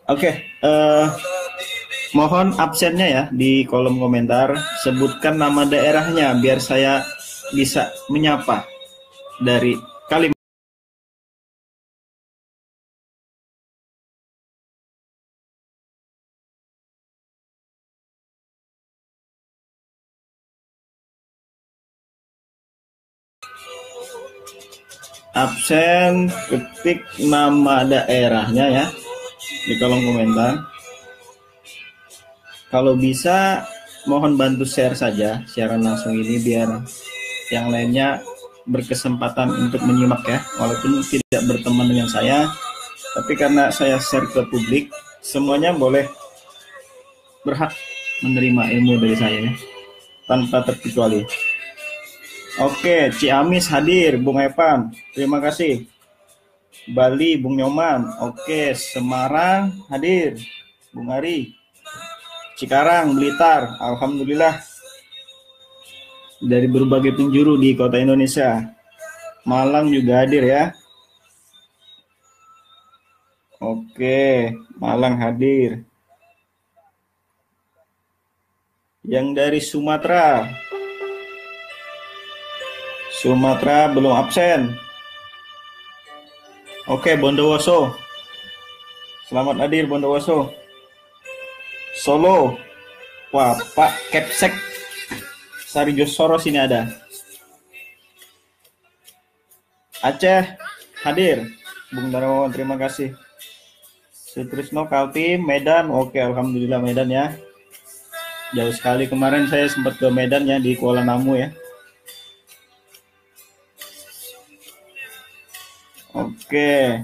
Oke, mohon absennya ya di kolom komentar. Sebutkan nama daerahnya biar saya bisa menyapa dari kalimat. Absen, ketik nama daerahnya ya di kolom komentar. Kalau bisa mohon bantu share saja siaran langsung ini biar yang lainnya berkesempatan untuk menyimak ya, walaupun tidak berteman dengan saya, tapi karena saya share ke publik, semuanya boleh berhak menerima ilmu dari saya ya, tanpa terkecuali. Oke, Ciamis hadir, Bung Evan, terima kasih. Bali, Bung Nyoman. Oke, Semarang hadir, Bung Ari. Cikarang, Blitar, alhamdulillah dari berbagai penjuru di kota Indonesia. Malang juga hadir ya. Oke, Malang hadir. Yang dari Sumatera. Sumatera belum absen. Oke, Bondowoso. Selamat hadir Bondowoso. Solo. Wah, Pak Kepsek Sarijosoro sini ada. Aceh hadir. Bung Darmawan, terima kasih. Sutrisno Kaltim, Medan. Oke, alhamdulillah Medan ya. Jauh sekali, kemarin saya sempat ke Medan ya, di Kuala Namu ya. Oke.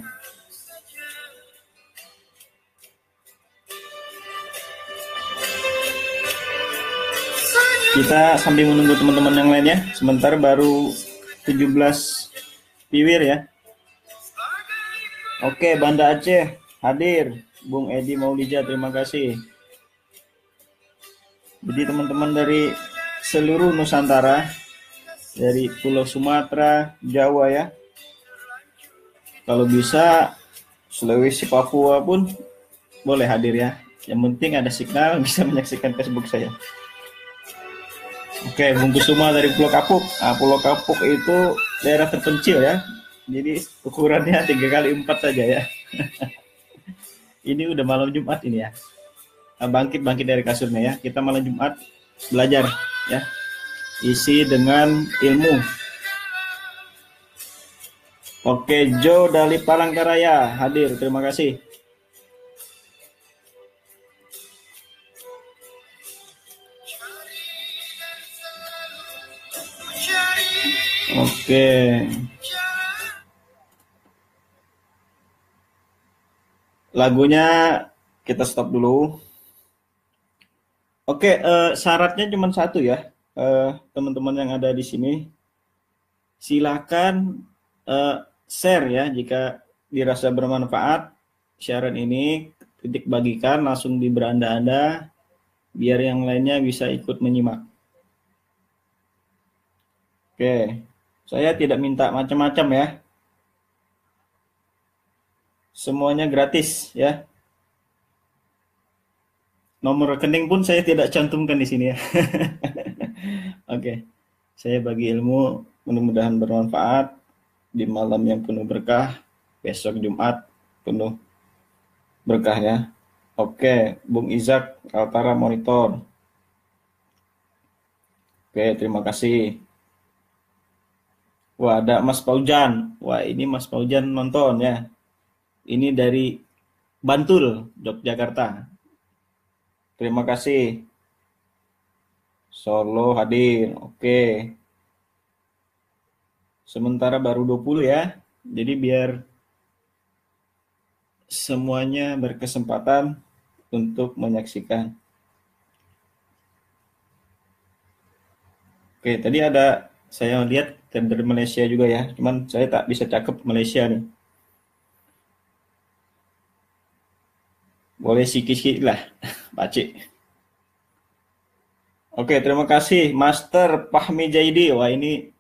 Kita sambil menunggu teman-teman yang lainnya. Sebentar baru 17 piwir ya. Oke, Banda Aceh hadir. Bung Edi Maulija, terima kasih. Jadi teman-teman dari seluruh Nusantara, dari Pulau Sumatera, Jawa ya. Kalau bisa Sulawesi, Papua pun boleh hadir ya. Yang penting ada signal bisa menyaksikan Facebook saya. Oke, Bung Kusuma dari Pulau Kapuk. Nah, Pulau Kapuk itu daerah terpencil ya. Jadi ukurannya 3x4 saja ya. Ini udah malam Jumat ini ya. Bangkit dari kasurnya ya. Kita malam Jumat belajar ya. Isi dengan ilmu. Oke, Joe dari Palangkaraya hadir. Terima kasih. Oke. Lagunya kita stop dulu. Oke, syaratnya cuma satu ya, teman-teman yang ada di sini. Silakan share ya jika dirasa bermanfaat siaran ini, titik bagikan langsung di beranda-anda biar yang lainnya bisa ikut menyimak. Oke, saya tidak minta macam-macam ya. Semuanya gratis ya. Nomor rekening pun saya tidak cantumkan di sini ya. Oke, saya bagi ilmu, mudah-mudahan bermanfaat di malam yang penuh berkah. Besok Jumat penuh berkah ya. Oke, Bung Izak Kaltara monitor. Oke, terima kasih. Wah, ada Mas Paujan. Wah, ini Mas Paujan nonton ya. Ini dari Bantul, Yogyakarta. Terima kasih. Solo hadir. Oke. Sementara baru 20 ya. Jadi biar semuanya berkesempatan untuk menyaksikan. Oke, tadi ada saya lihat dari Malaysia juga ya. Cuman saya tak bisa cakep Malaysia nih. Boleh sikit-sikit lah, Pakcik. Oke, terima kasih Master Fahmi Jaidi. Wah, ini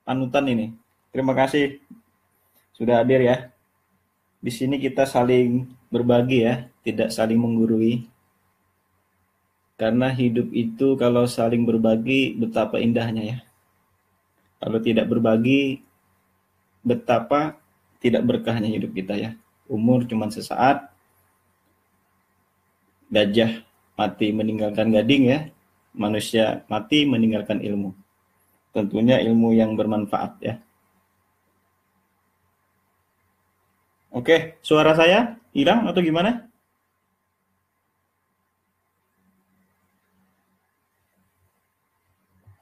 panutan ini. Terima kasih sudah hadir ya. Di sini kita saling berbagi ya, tidak saling menggurui. Karena hidup itu kalau saling berbagi betapa indahnya ya. Kalau tidak berbagi betapa tidak berkahnya hidup kita ya. Umur cuma sesaat, gajah mati meninggalkan gading ya. Manusia mati meninggalkan ilmu. Tentunya ilmu yang bermanfaat ya. Oke, suara saya hilang atau gimana?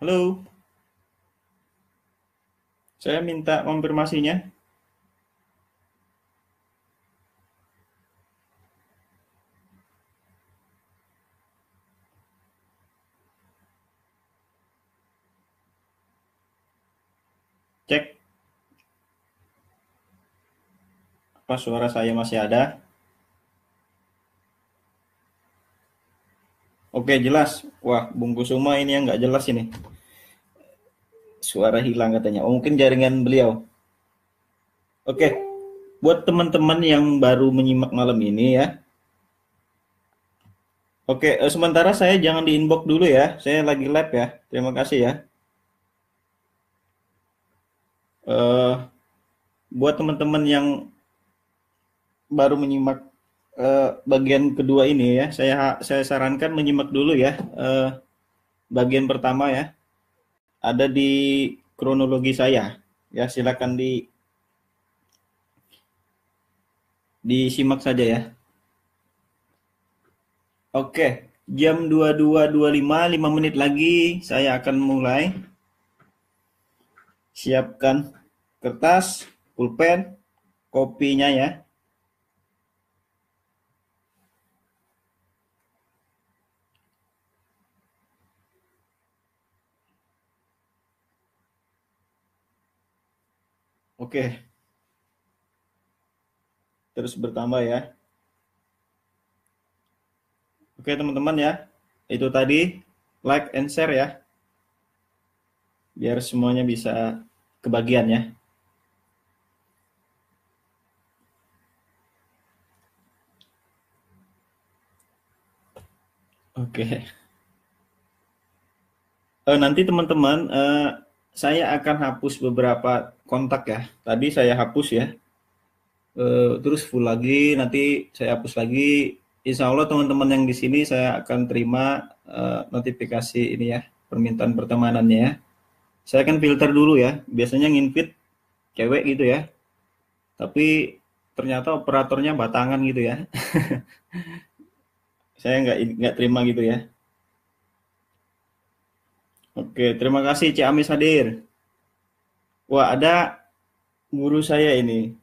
Halo, saya minta konfirmasinya. Cek apa suara saya masih ada. Oke, jelas. Wah, Bung Kusuma ini yang nggak jelas ini. Suara hilang katanya. Oh, mungkin jaringan beliau. Oke, buat teman-teman yang baru menyimak malam ini ya. Oke, sementara saya jangan di inbox dulu ya. Saya lagi live ya. Terima kasih ya. Eh, buat teman-teman yang baru menyimak bagian kedua ini ya, saya sarankan menyimak dulu ya bagian pertama ya. Ada di kronologi saya. Ya, silakan disimak saja ya. Oke, jam 22.25, 5 menit lagi saya akan mulai. Siapkan kertas, pulpen, kopinya ya. Oke, terus bertambah ya. Oke teman-teman ya, itu tadi like and share ya, biar semuanya bisa kebagian ya. Oke, nanti teman-teman saya akan hapus beberapa kontak ya. Tadi saya hapus ya, terus full lagi, nanti saya hapus lagi. Insya Allah teman-teman yang di sini saya akan terima notifikasi ini ya, permintaan pertemanannya ya. Saya akan filter dulu ya, biasanya nginvite cewek gitu ya, tapi ternyata operatornya batangan gitu ya. Saya nggak terima gitu ya. Oke, terima kasih Cik Amis hadir. Wah, ada guru saya ini,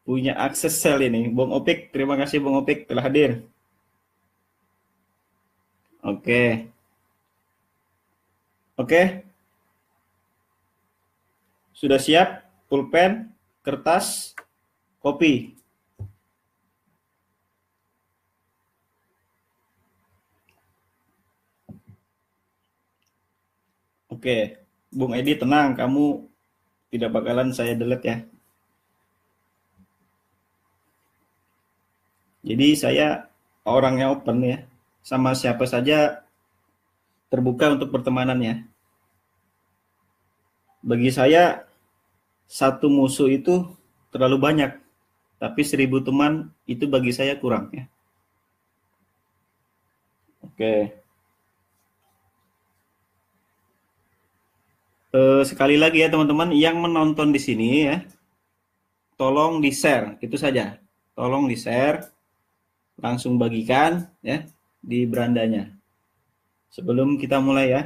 punya akses sel ini, Bung Opik. Terima kasih Bung Opik telah hadir. Oke, oke, sudah siap? Pulpen, kertas, kopi. Oke, Bung Edi tenang, kamu tidak bakalan saya delete ya. Jadi saya orangnya open ya, sama siapa saja terbuka untuk pertemanannya. Bagi saya satu musuh itu terlalu banyak, tapi 1000 teman itu bagi saya kurang ya. Oke, sekali lagi ya teman-teman yang menonton di sini ya, tolong di share, itu saja. Tolong di share, langsung bagikan ya di berandanya. Sebelum kita mulai ya.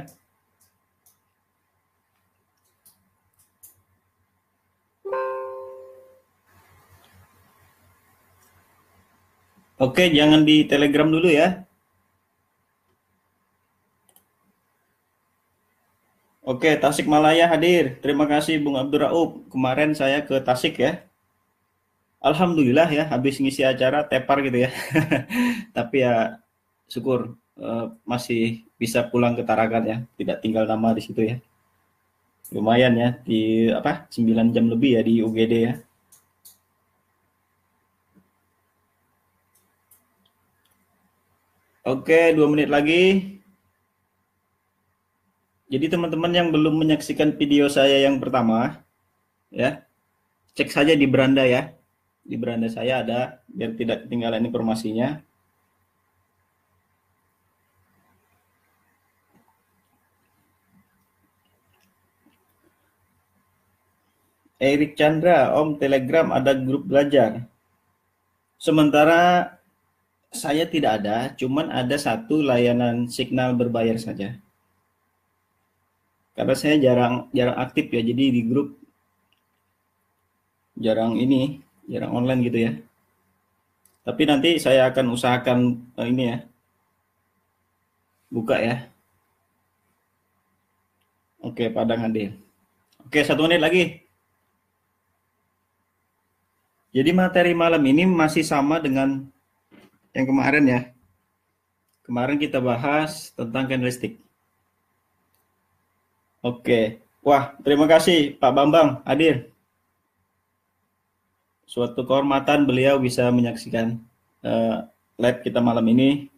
Oke, jangan di Telegram dulu ya. Oke, Tasikmalaya hadir. Terima kasih Bung Abdurraub. Kemarin saya ke Tasik ya. Alhamdulillah ya, habis ngisi acara tepar gitu ya. Tapi ya syukur masih bisa pulang ke Tarakan ya, tidak tinggal lama di situ ya. Lumayan ya, di 9 jam lebih ya di UGD ya. Oke, 2 menit lagi. Jadi teman-teman yang belum menyaksikan video saya yang pertama, ya, cek saja di beranda ya. Di beranda saya ada, biar tidak ketinggalan informasinya. Erik Chandra, Om Telegram ada grup belajar. Sementara saya tidak ada, cuman ada satu layanan signal berbayar saja. Karena saya jarang aktif ya, jadi di grup jarang online gitu ya. Tapi nanti saya akan usahakan ini ya, buka ya. Oke, Padang hadir. Oke, 1 menit lagi. Jadi materi malam ini masih sama dengan yang kemarin ya. Kemarin kita bahas tentang candlestick. Oke. Wah, terima kasih Pak Bambang hadir. Suatu kehormatan beliau bisa menyaksikan live kita malam ini.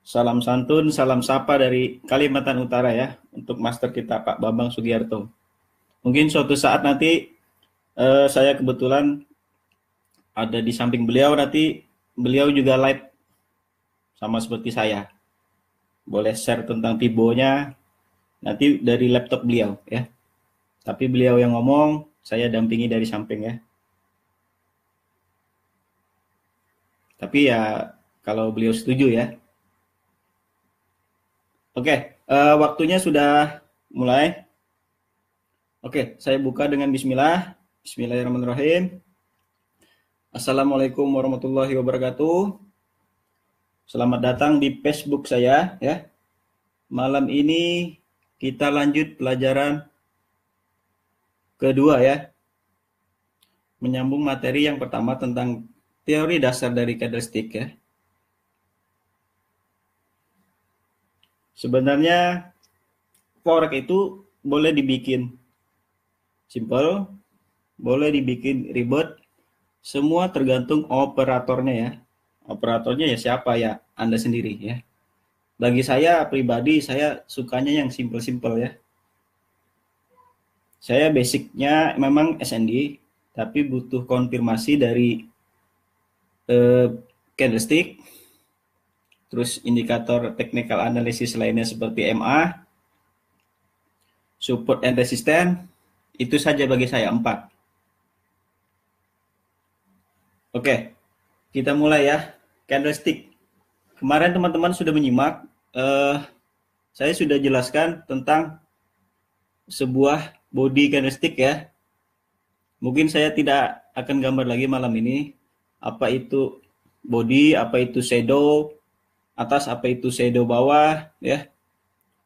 Salam santun, salam sapa dari Kalimantan Utara ya, untuk master kita Pak Bambang Sugiarto. Mungkin suatu saat nanti saya kebetulan ada di samping beliau, nanti beliau juga live sama seperti saya. Boleh share tentang Tibonya nanti dari laptop beliau ya. Tapi beliau yang ngomong, saya dampingi dari samping ya. Tapi ya kalau beliau setuju ya. Oke, waktunya sudah mulai. Oke, saya buka dengan bismillah. Bismillahirrahmanirrahim. Assalamualaikum warahmatullahi wabarakatuh. Selamat datang di Facebook saya ya. Malam ini kita lanjut pelajaran kedua ya. Menyambung materi yang pertama tentang teori dasar dari candlestick ya. Sebenarnya forex itu boleh dibikin simple, boleh dibikin ribet, semua tergantung operatornya ya. Operatornya ya siapa ya? Anda sendiri ya. Bagi saya pribadi, saya sukanya yang simple-simple ya. Saya basicnya memang SND, tapi butuh konfirmasi dari candlestick, terus indikator technical analysis lainnya seperti MA, support and resistance, itu saja bagi saya 4. Oke, kita mulai ya. Candlestick. Kemarin teman-teman sudah menyimak, saya sudah jelaskan tentang sebuah body candlestick ya. Mungkin saya tidak akan gambar lagi malam ini. Apa itu body, apa itu shadow atas, apa itu shadow bawah ya.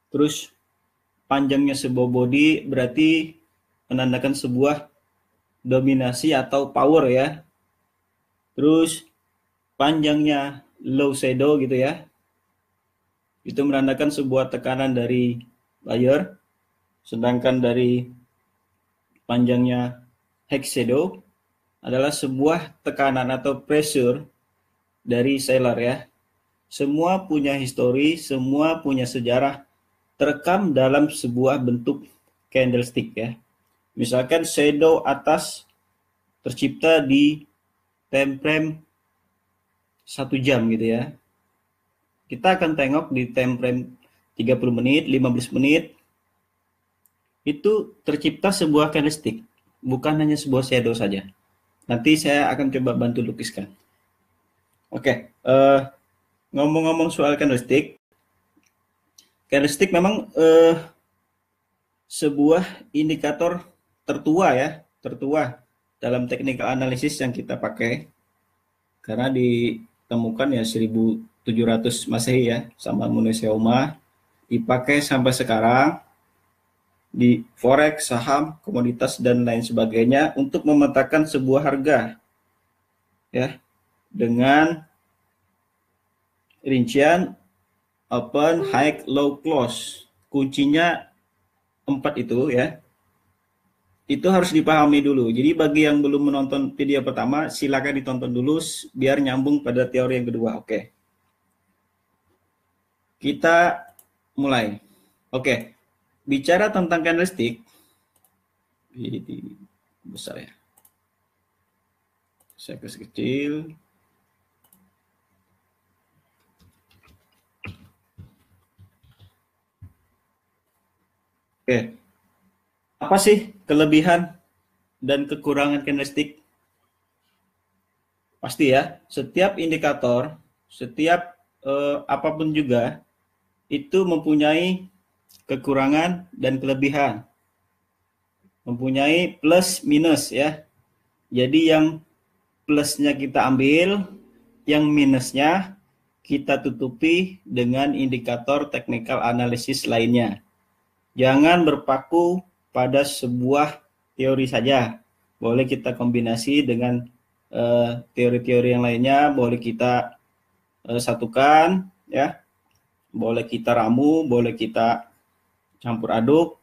Terus panjangnya sebuah body berarti menandakan sebuah dominasi atau power ya. Terus panjangnya low shadow gitu ya, itu menandakan sebuah tekanan dari buyer, sedangkan dari panjangnya high shadow adalah sebuah tekanan atau pressure dari seller ya. Semua punya histori, semua punya sejarah terekam dalam sebuah bentuk candlestick ya. Misalkan shadow atas tercipta di time frame 1 jam gitu ya. Kita akan tengok di time frame 30 menit, 15 menit. Itu tercipta sebuah candlestick, bukan hanya sebuah shadow saja. Nanti saya akan coba bantu lukiskan. Oke, ngomong-ngomong soal candlestick. Candlestick memang sebuah indikator tertua ya, tertua dalam technical analysis yang kita pakai. Karena ditemukan ya 1700 Masehi ya sama Muneseoma, dipakai sampai sekarang di forex, saham, komoditas dan lain sebagainya untuk memetakan sebuah harga ya dengan rincian open, high, low, close. Kuncinya 4 itu ya. Itu harus dipahami dulu. Jadi bagi yang belum menonton video pertama, silakan ditonton dulu biar nyambung pada teori yang kedua. Oke. Kita mulai. Oke, bicara tentang candlestick, ini besar ya. Saya kasih kecil. Oke, apa sih kelebihan dan kekurangan candlestick? Pasti ya, setiap indikator, setiap apapun juga itu mempunyai kekurangan dan kelebihan, mempunyai plus minus ya. Jadi yang plusnya kita ambil, yang minusnya kita tutupi dengan indikator technical analysis lainnya. Jangan berpaku pada sebuah teori saja. Boleh kita kombinasi dengan teori-teori yang lainnya, boleh kita satukan ya. Boleh kita ramu, boleh kita campur aduk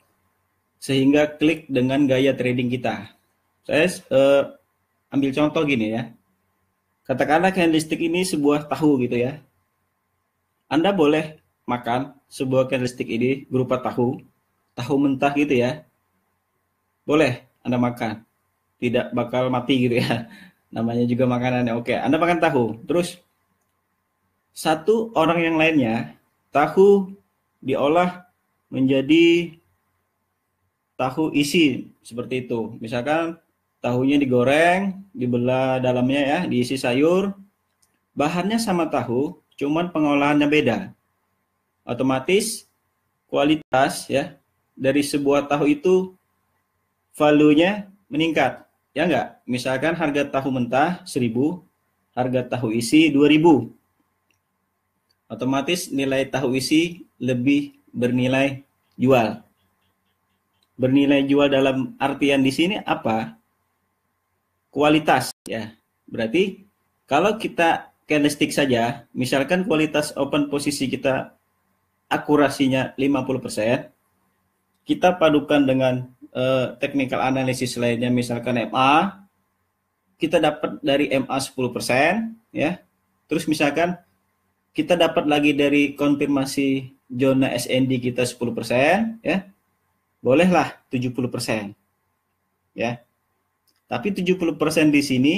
sehingga klik dengan gaya trading kita. Saya ambil contoh gini ya. Katakanlah candlestick ini sebuah tahu gitu ya. Anda boleh makan sebuah candlestick ini berupa tahu mentah gitu ya. Boleh Anda makan. Tidak bakal mati gitu ya. Namanya juga makanannya. Oke, Anda makan tahu. Terus satu orang yang lainnya tahu diolah menjadi tahu isi seperti itu. Misalkan tahunya digoreng, dibelah dalamnya ya, diisi sayur. Bahannya sama tahu, cuman pengolahannya beda. Otomatis kualitas ya dari sebuah tahu itu value-nya meningkat. Ya enggak? Misalkan harga tahu mentah 1.000, harga tahu isi 2.000. Otomatis nilai tahu isi lebih bernilai jual. Bernilai jual dalam artian di sini apa? Kualitas ya. Berarti kalau kita candlestick saja, misalkan kualitas open posisi kita akurasinya 50%, kita padukan dengan technical analysis lainnya misalkan MA, kita dapat dari MA 10% ya. Terus misalkan kita dapat lagi dari konfirmasi zona SND kita 10% ya. Bolehlah 70% ya. Tapi 70% di sini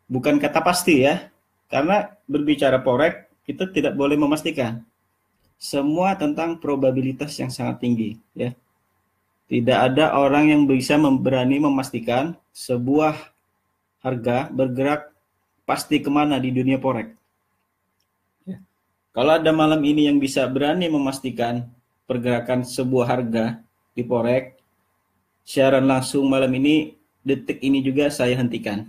bukan kata pasti ya. Karena berbicara forex kita tidak boleh memastikan. Semua tentang probabilitas yang sangat tinggi ya. Tidak ada orang yang bisa berani memastikan sebuah harga bergerak pasti kemana di dunia forex. Ya. Kalau ada malam ini yang bisa berani memastikan pergerakan sebuah harga di forex, siaran langsung malam ini, detik ini juga saya hentikan.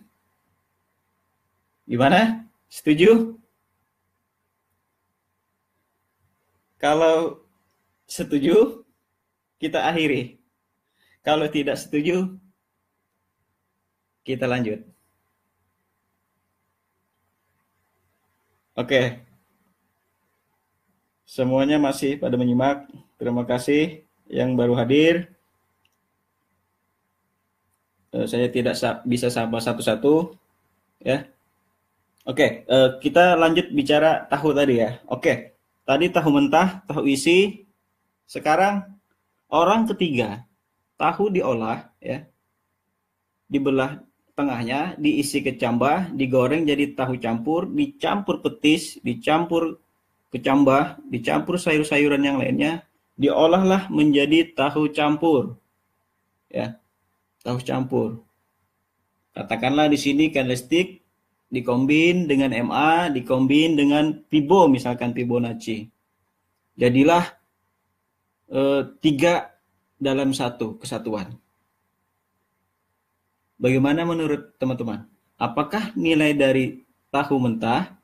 Gimana? Setuju? Kalau setuju, kita akhiri. Kalau tidak setuju, kita lanjut. Oke. Semuanya masih pada menyimak. Terima kasih yang baru hadir. Saya tidak bisa sapa satu-satu. Ya. Oke, kita lanjut bicara tahu tadi ya. Oke, tadi tahu mentah, tahu isi. Sekarang orang ketiga, tahu diolah ya. Dibelah tengahnya, diisi kecambah, digoreng jadi tahu campur, dicampur petis, dicampur kecambah, dicampur sayur-sayuran yang lainnya, diolahlah menjadi tahu campur. Ya, tahu campur. Katakanlah di sini candlestick dikombin dengan MA, dikombin dengan Fibo, misalkan Fibonacci. Jadilah 3 dalam 1 kesatuan. Bagaimana menurut teman-teman? Apakah nilai dari tahu mentah,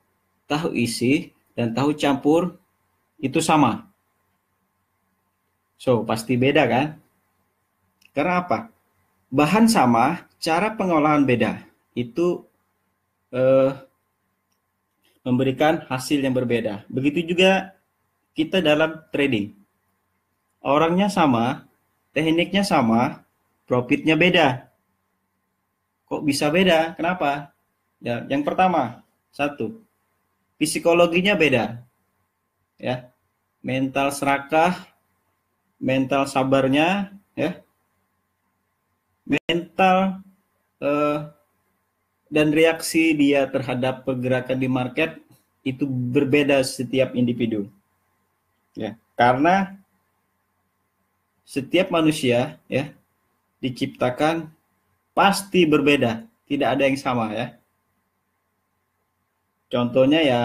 tahu isi, dan tahu campur itu sama? So, pasti beda kan? Karena apa? Bahan sama, cara pengolahan beda. Itu memberikan hasil yang berbeda. Begitu juga kita dalam trading. Orangnya sama, tekniknya sama, profitnya beda. Kok bisa beda? Kenapa? Ya, yang pertama, satu, psikologinya beda. ya. Mental serakah, mental sabarnya, ya. Mental dan reaksi dia terhadap pergerakan di market itu berbeda setiap individu. Ya, karena setiap manusia ya diciptakan pasti berbeda, tidak ada yang sama ya. Contohnya ya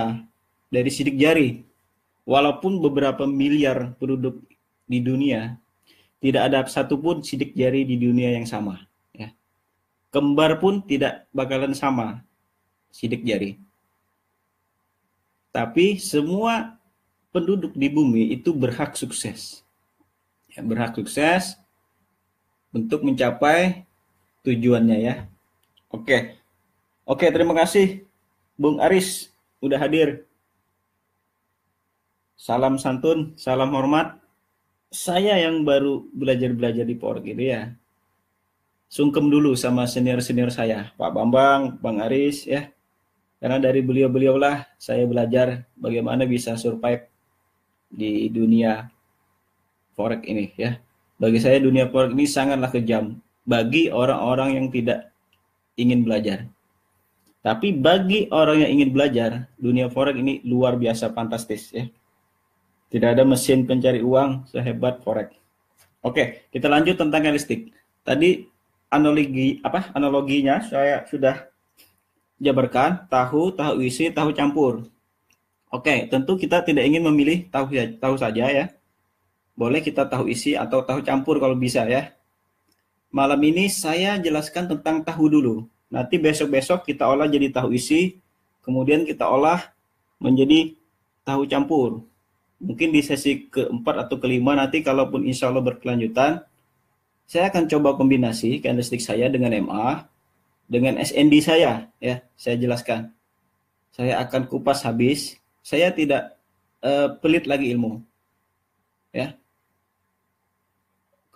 dari sidik jari. Walaupun beberapa miliar penduduk di dunia, tidak ada satupun sidik jari di dunia yang sama. Ya. Kembar pun tidak bakalan sama sidik jari. Tapi semua penduduk di bumi itu berhak sukses. Ya, berhak sukses untuk mencapai tujuannya ya. Oke. Oke, terima kasih Bung Aris udah hadir. Salam santun, salam hormat. Saya yang baru belajar-belajar di Forex ini ya. Sungkem dulu sama senior-senior saya, Pak Bambang, Bang Aris ya. Karena dari beliau-beliau lah saya belajar bagaimana bisa survive di dunia Forex ini ya. Bagi saya dunia Forex ini sangatlah kejam bagi orang-orang yang tidak ingin belajar. Tapi bagi orang yang ingin belajar, dunia Forex ini luar biasa fantastis ya. Tidak ada mesin pencari uang sehebat Forex. Oke, kita lanjut tentang candlestick. Tadi analoginya saya sudah jabarkan, tahu isi, tahu campur. Oke, tentu kita tidak ingin memilih tahu saja ya. Boleh kita tahu isi atau tahu campur kalau bisa ya. Malam ini saya jelaskan tentang tahu dulu. Nanti besok-besok kita olah jadi tahu isi, kemudian kita olah menjadi tahu campur. Mungkin di sesi keempat atau kelima nanti kalaupun insya Allah berkelanjutan, saya akan coba kombinasi candlestick saya dengan MA, dengan SND saya, ya saya jelaskan. Saya akan kupas habis. Saya tidak pelit lagi ilmu, ya.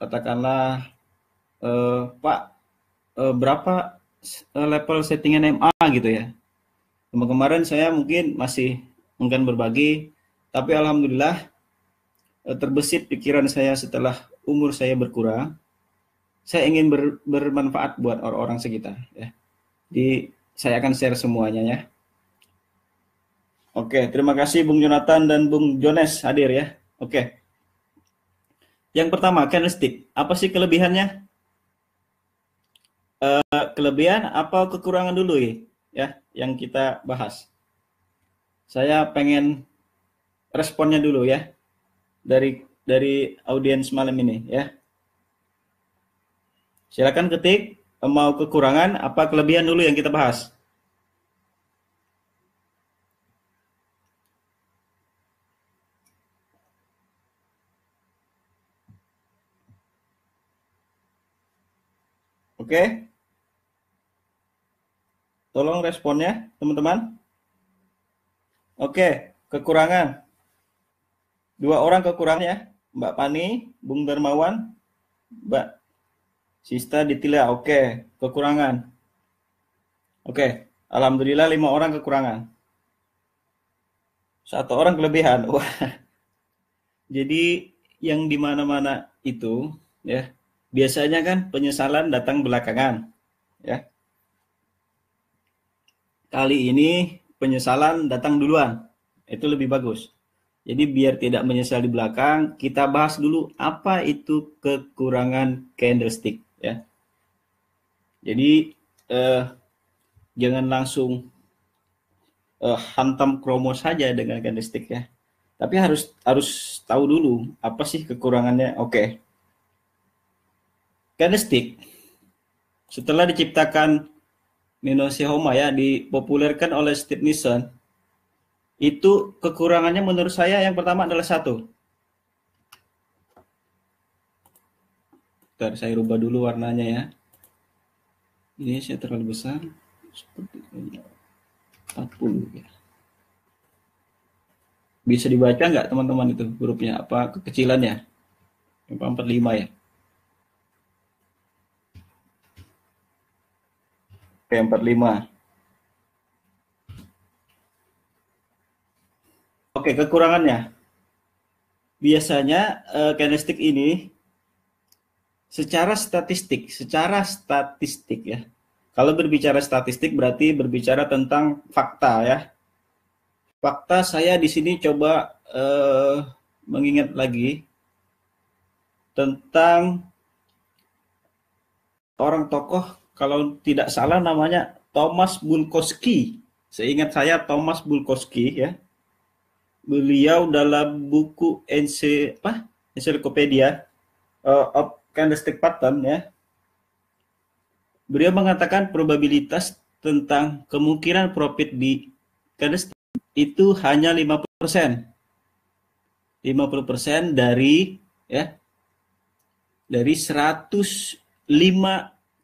Katakanlah, Pak, berapa level settingan MA gitu ya. Kemarin saya mungkin masih enggan berbagi, tapi alhamdulillah terbesit pikiran saya setelah umur saya berkurang. Saya ingin bermanfaat buat orang-orang sekitar ya. Jadi saya akan share semuanya ya. Oke, terima kasih Bung Jonathan dan Bung Jones hadir ya. Oke. Yang pertama, candlestick. Apa sih kelebihannya? Kelebihan apa kekurangan dulu ya yang kita bahas. Saya pengen responnya dulu ya dari audiens malam ini ya. Silakan ketik mau kekurangan apa kelebihan dulu yang kita bahas. Oke. Tolong responnya teman-teman. Oke, kekurangan. 2 orang kekurangannya, Mbak Pani, Bung Darmawan, Mbak Sista Ditila. Oke, kekurangan. Oke, alhamdulillah 5 orang kekurangan. 1 orang kelebihan. Wah. Jadi yang di mana-mana itu ya, biasanya kan penyesalan datang belakangan ya. Kali ini penyesalan datang duluan. Itu lebih bagus. Jadi biar tidak menyesal di belakang, kita bahas dulu apa itu kekurangan candlestick ya. Jadi jangan langsung hantam kromo saja dengan candlestick ya. Tapi harus tahu dulu apa sih kekurangannya. Oke. Candlestick setelah diciptakan Ninoshihoma ya, dipopulerkan oleh Steve Nissen, itu kekurangannya menurut saya yang pertama adalah satu. Bentar, saya rubah dulu warnanya ya. Ini saya terlalu besar. Seperti 40 ya. Bisa dibaca nggak teman-teman itu hurufnya? Apa kekecilannya? 45 ya. Oke, 45. Oke, kekurangannya. biasanya candlestick ini secara statistik ya. Kalau berbicara statistik berarti berbicara tentang fakta ya. Fakta saya di sini coba mengingat lagi tentang orang tokoh, kalau tidak salah namanya Thomas Bulkowski. Seingat saya Thomas Bulkowski ya. Beliau dalam buku Encyclopedia of Candlestick Pattern ya. Beliau mengatakan probabilitas tentang kemungkinan profit di candlestick itu hanya 50%. 50% dari ya, dari 105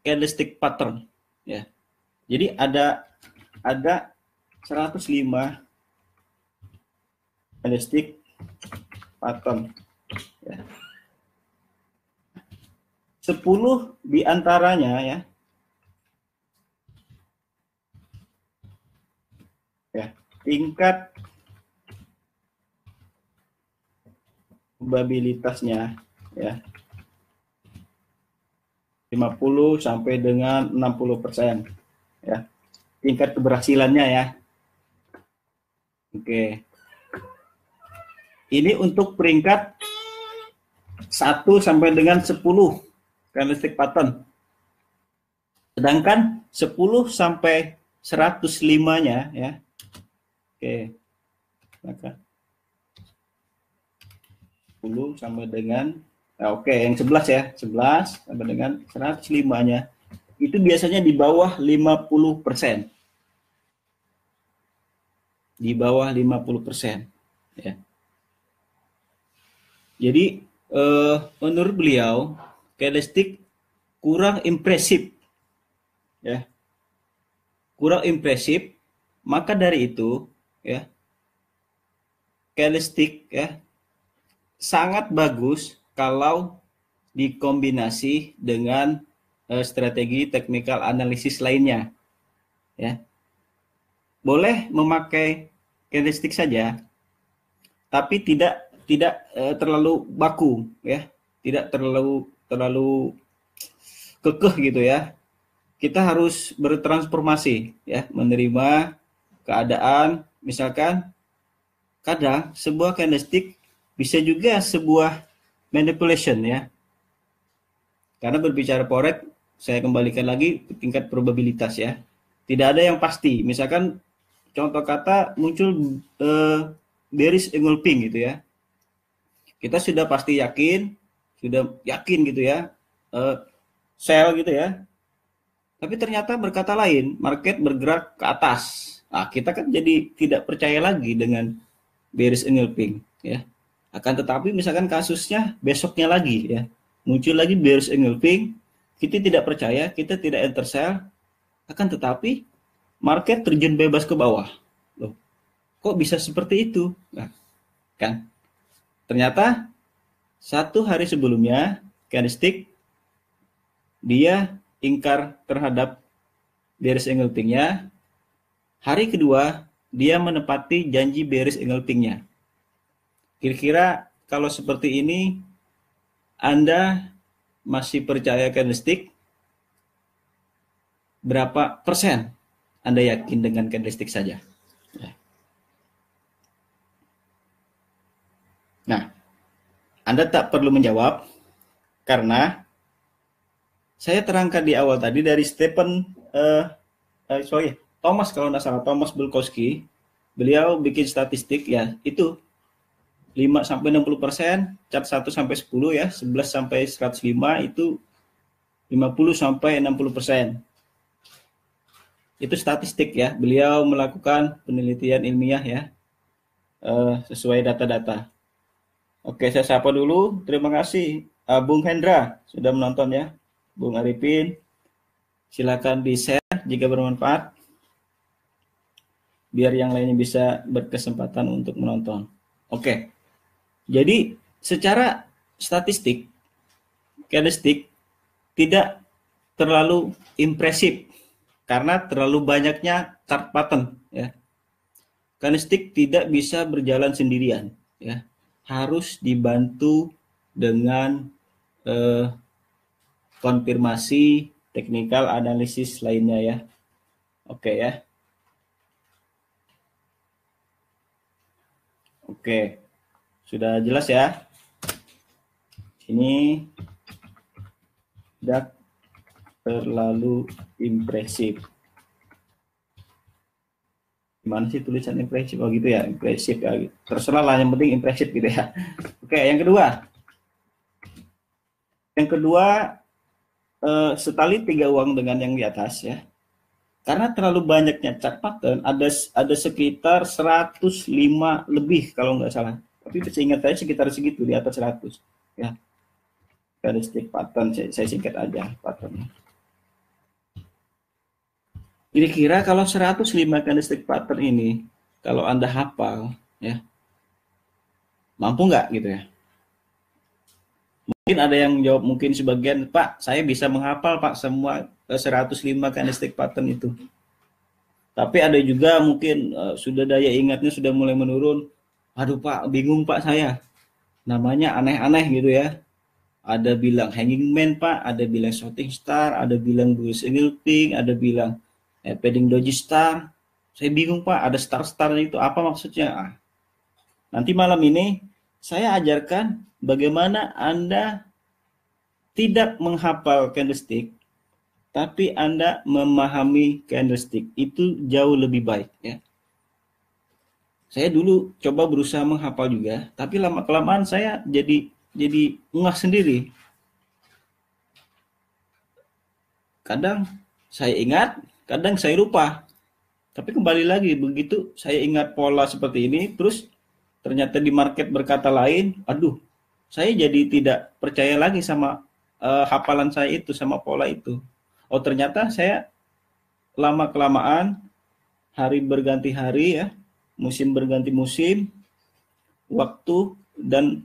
candlestick pattern ya. Jadi ada 105 candlestick pattern ya. 10 diantaranya ya tingkat probabilitasnya ya 50 sampai dengan 60% ya. Tingkat keberhasilannya ya. Oke. Ini untuk peringkat 1 sampai dengan 10 candlestick pattern. Sedangkan 10 sampai 105-nya ya. Oke. Maka 10 sampai dengan oke, yang 11 ya. 11 sampai dengan 105-nya. Itu biasanya di bawah 50%. Di bawah 50%. Ya. Jadi menurut beliau candlestick kurang impresif. Ya. Kurang impresif, maka dari itu ya candlestick ya sangat bagus kalau dikombinasi dengan strategi technical analysis lainnya ya. Boleh memakai candlestick saja tapi tidak terlalu baku ya, tidak terlalu kekeh gitu ya. Kita harus bertransformasi ya, menerima keadaan. Misalkan kadang sebuah candlestick bisa juga sebuah manipulation ya. Karena berbicara forex, saya kembalikan lagi tingkat probabilitas ya. Tidak ada yang pasti. Misalkan contoh kata muncul bearish engulfing gitu ya. Kita sudah pasti yakin gitu ya, sell gitu ya. Tapi ternyata berkata lain, market bergerak ke atas. Nah, kita kan jadi tidak percaya lagi dengan bearish engulfing ya. Akan tetapi misalkan kasusnya besoknya lagi ya, muncul lagi bearish engulfing, kita tidak percaya, kita tidak enter sell, akan tetapi market terjun bebas ke bawah. Loh, kok bisa seperti itu? Nah, kan ternyata 1 hari sebelumnya candlestick dia ingkar terhadap bearish engulfing-nya. Hari kedua dia menepati janji bearish engulfing-nya. Kira-kira kalau seperti ini Anda masih percaya candlestick? Berapa persen Anda yakin dengan candlestick saja? Nah, Anda tak perlu menjawab karena saya terangkan di awal tadi dari Thomas, kalau tidak salah, Thomas Bulkowski. Beliau bikin statistik ya, itu 5 sampai 60%, cat 1 sampai 10 ya, 11 sampai 105 itu 50 sampai 60%. Itu statistik ya. Beliau melakukan penelitian ilmiah ya, sesuai data-data. Oke, saya sapa dulu. Terima kasih Bung Hendra sudah menonton ya. Bung Arifin, silakan di-share jika bermanfaat, biar yang lainnya bisa berkesempatan untuk menonton. Oke, jadi secara statistik, candlestick tidak terlalu impresif karena terlalu banyaknya chart pattern ya. Candlestick tidak bisa berjalan sendirian ya. harus dibantu dengan konfirmasi technical analisis lainnya ya. Oke ya. Oke. Sudah jelas ya? Ini tidak terlalu impresif. Gimana sih tulisan impresif? Oh gitu ya, impresif ya. Terserah lah, yang penting impresif gitu ya. Oke, yang kedua. Yang kedua, setali 3 uang dengan yang di atas ya. Karena terlalu banyaknya chart pattern, ada sekitar 105 lebih kalau nggak salah. Tapi seingat saya sekitar segitu, di atas 100 ya. Candlestick pattern, saya singkat aja patternnya. Kira-kira kalau 105 candlestick pattern ini, kalau Anda hafal, ya, mampu nggak gitu ya? Mungkin ada yang jawab, mungkin sebagian, Pak, saya bisa menghafal Pak semua 105 candlestick pattern itu. Tapi ada juga mungkin sudah daya ingatnya sudah mulai menurun. Aduh Pak, bingung Pak saya. Namanya aneh-aneh gitu ya. Ada bilang hanging man Pak, ada bilang shooting star, ada bilang bullish engulfing, ada bilang padding doji star. Saya bingung Pak, ada star-star itu apa maksudnya? Nanti malam ini saya ajarkan bagaimana Anda tidak menghafal candlestick, tapi Anda memahami candlestick. Itu jauh lebih baik ya. Saya dulu coba berusaha menghafal juga, tapi lama-kelamaan saya jadi ngah sendiri. Kadang saya ingat, kadang saya lupa. Tapi kembali lagi, begitu saya ingat pola seperti ini, terus ternyata di market berkata lain, aduh, saya jadi tidak percaya lagi sama hafalan saya itu, sama pola itu. Oh ternyata saya lama-kelamaan, hari berganti hari ya, musim berganti musim, waktu dan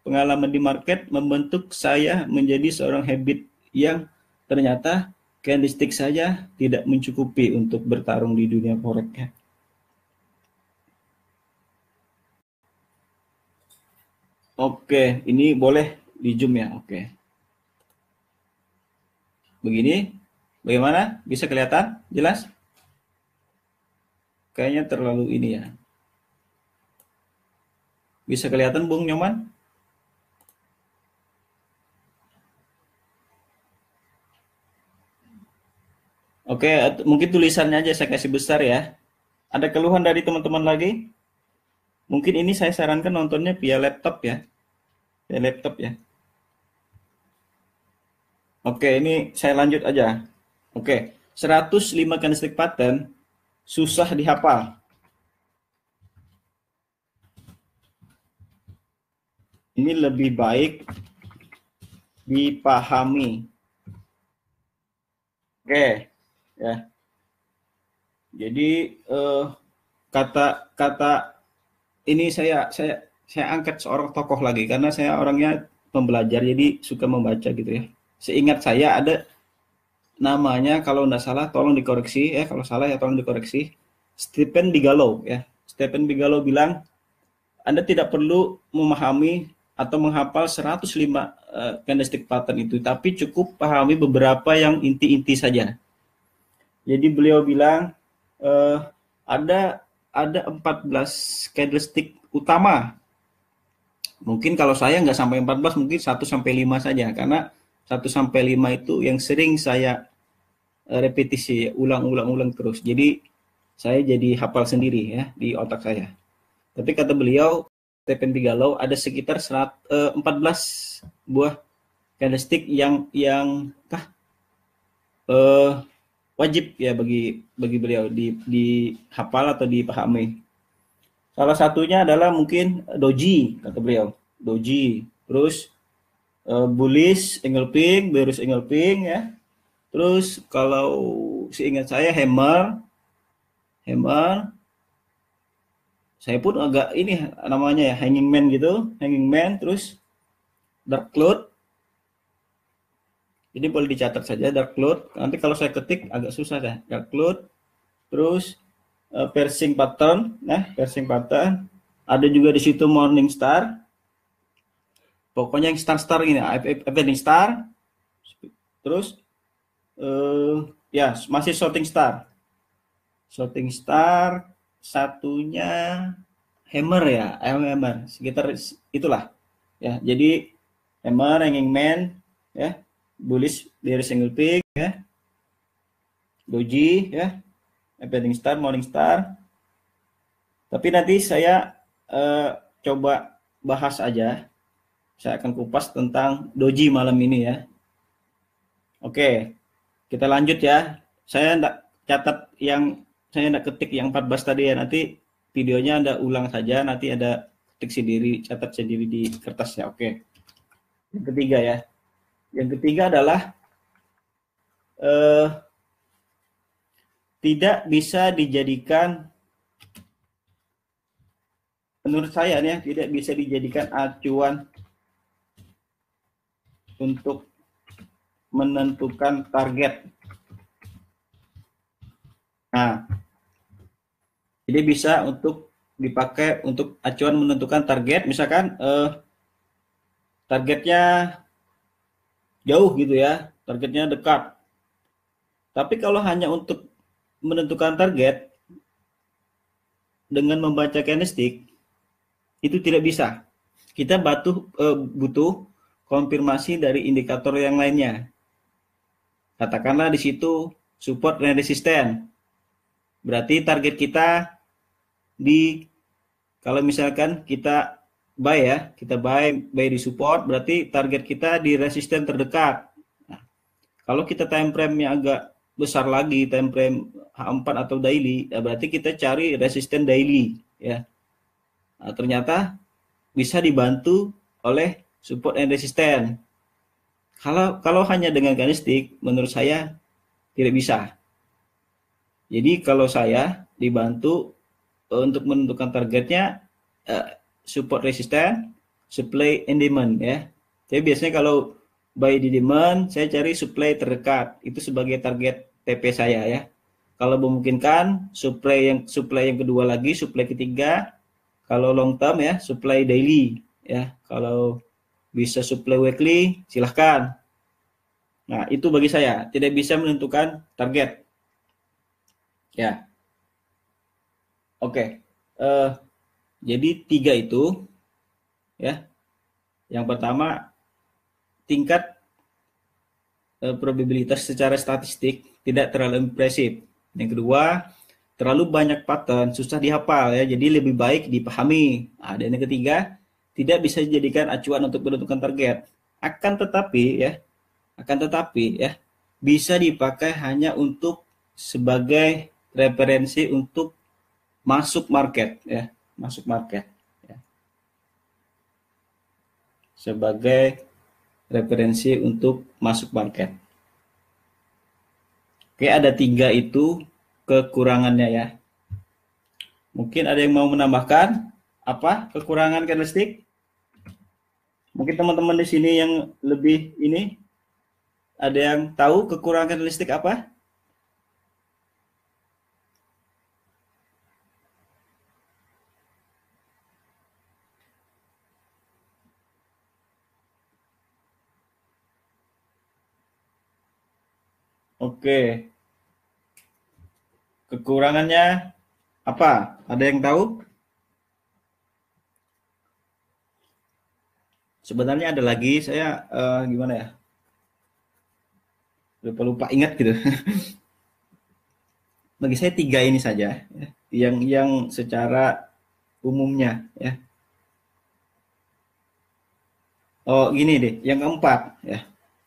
pengalaman di market membentuk saya menjadi seorang habit yang ternyata candlestick saja tidak mencukupi untuk bertarung di dunia forex ya. Oke, ini boleh di zoom ya. Oke. Begini, bagaimana? Bisa kelihatan? Jelas? Kayaknya terlalu ini ya. Bisa kelihatan Bung Nyoman? Oke, mungkin tulisannya aja saya kasih besar ya. Ada keluhan dari teman-teman lagi? Mungkin ini saya sarankan nontonnya via laptop ya. Via laptop ya. Oke, ini saya lanjut aja. Oke, 105 candlestick pattern susah dihafal. Ini lebih baik dipahami. Oke, ya. Jadi kata-kata ini saya angkat seorang tokoh lagi karena saya orangnya pembelajar jadi suka membaca gitu ya. Seingat saya ada namanya, kalau nggak salah tolong dikoreksi ya, kalau salah ya tolong dikoreksi. Stephen Bigelow ya. Stephen Bigelow bilang Anda tidak perlu memahami atau menghafal 105 candlestick pattern itu, tapi cukup pahami beberapa yang inti-inti saja. Jadi beliau bilang ada 14 candlestick utama. Mungkin kalau saya nggak sampai 14, mungkin 1 sampai 5 saja, karena 1 sampai 5 itu yang sering saya repetisi, ulang terus. Jadi saya jadi hafal sendiri ya di otak saya. Tapi kata beliau, Stephen Bigelow, ada sekitar 14 buah candlestick yang wajib ya bagi beliau dihafal atau dipahami. Salah satunya adalah mungkin doji, kata beliau. Doji, terus bullish engulfing, bearish engulfing ya. Terus kalau seingat saya hammer. Saya pun agak ini namanya ya, hanging man gitu, hanging man, terus dark cloud. Ini boleh dicatat saja dark cloud. Nanti kalau saya ketik agak susah ya. Dark cloud, terus piercing pattern, nah piercing pattern, Ada juga di situ Morning Star. Pokoknya yang star-star ini, Evening Star. Terus ya masih Shooting Star. Shooting Star satunya Hammer ya, Hammer sekitar itulah. Ya, jadi Hammer, Hanging Man, ya, Bullish dari Single Peak, ya, Doji, ya, Evening Star, Morning Star. Tapi nanti saya coba bahas aja. Saya akan kupas tentang Doji malam ini ya. Oke, kita lanjut ya. Saya enggak catat yang saya enggak ketik yang 14 tadi ya. Nanti videonya Anda ulang saja, nanti ada ketik sendiri, catat sendiri di kertasnya. Oke. Yang ketiga ya. Yang ketiga adalah tidak bisa dijadikan, menurut saya nih, tidak bisa dijadikan acuan untuk menentukan target. Nah, jadi bisa untuk dipakai untuk acuan menentukan target, misalkan targetnya jauh gitu ya, targetnya dekat. Tapi kalau hanya untuk menentukan target dengan membaca candlestick itu tidak bisa. Kita butuh konfirmasi dari indikator yang lainnya. Katakanlah di situ support dan resisten. Berarti target kita kalau misalkan kita buy ya, kita buy di support, berarti target kita di resisten terdekat. Nah, kalau kita time frame-nya agak besar lagi, time frame H4 atau daily, ya berarti kita cari resisten daily ya. Nah, ternyata bisa dibantu oleh support and resisten. Kalau hanya dengan candlestick, menurut saya tidak bisa. Jadi kalau saya dibantu untuk menentukan targetnya support resisten, supply and demand ya. Jadi biasanya kalau buy di demand, saya cari supply terdekat itu sebagai target TP saya ya. Kalau memungkinkan supply yang kedua lagi, supply ketiga. Kalau long term ya, supply daily ya. Kalau bisa supply weekly, silahkan. Nah, itu bagi saya tidak bisa menentukan target. Ya, oke. Jadi 3 itu, ya. Yang pertama, tingkat probabilitas secara statistik tidak terlalu impresif. Yang kedua, terlalu banyak pattern, susah dihafal ya. Jadi lebih baik dipahami. Nah, dan yang ketiga, tidak bisa dijadikan acuan untuk menentukan target. Akan tetapi ya bisa dipakai hanya untuk sebagai referensi untuk masuk market ya, sebagai referensi untuk masuk market. Oke, ada 3 itu kekurangannya ya. Mungkin ada yang mau menambahkan apa kekurangan candlestick? Mungkin teman-teman di sini yang lebih ini ada yang tahu kekurangan candlestick apa? Oke. Kekurangannya apa? Ada yang tahu? Sebenarnya ada lagi, saya gimana ya? Lupa ingat gitu. Bagi saya 3 ini saja ya, yang secara umumnya ya. Oh, gini deh, yang keempat ya.